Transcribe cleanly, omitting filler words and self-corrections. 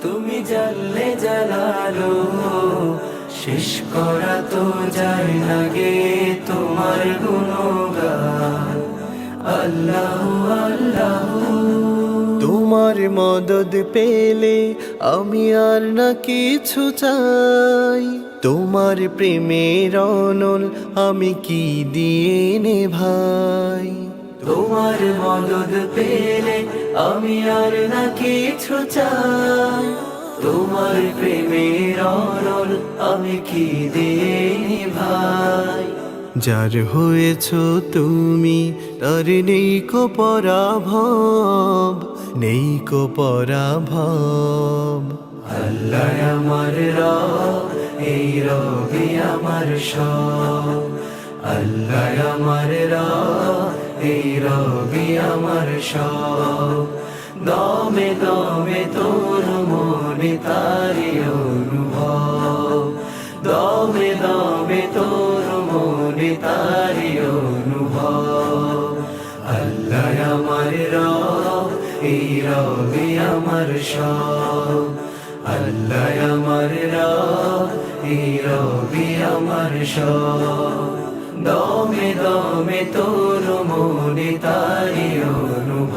তুমি জানলে জালালো, শেষ করা তো যায় না গে তোমার গুণগান। আল্লাহ আল্লাহ, তোমার মদদ পেলে আমি আর না কিছু চাই, তোমার প্রেমের অনল আমি কি দিয়ে নে ভাই। তোমার মদদ পেলে আমি আর না কিছু চাই, তোমার প্রেমের অনল আমি কি দিয়ে ভাই। যার হয়েছ তুমি তার নেই কো পরাভব, নেই কো পরাভব। আল্লাহ আমার রব, এই রবি আমার সব। আল্লাহ আমার রব, এই রবি আমার সব। দমে দমে তোর মনে তারি অনুভব, দমে দমে তোর মনে তারি অনুভব। আল্লাহ আমার রব, এই রবি আমার সব। আল্লাহ আমার রব, এই রবি আমার সব। দমে দমে তোর মনে তারি অনুভব।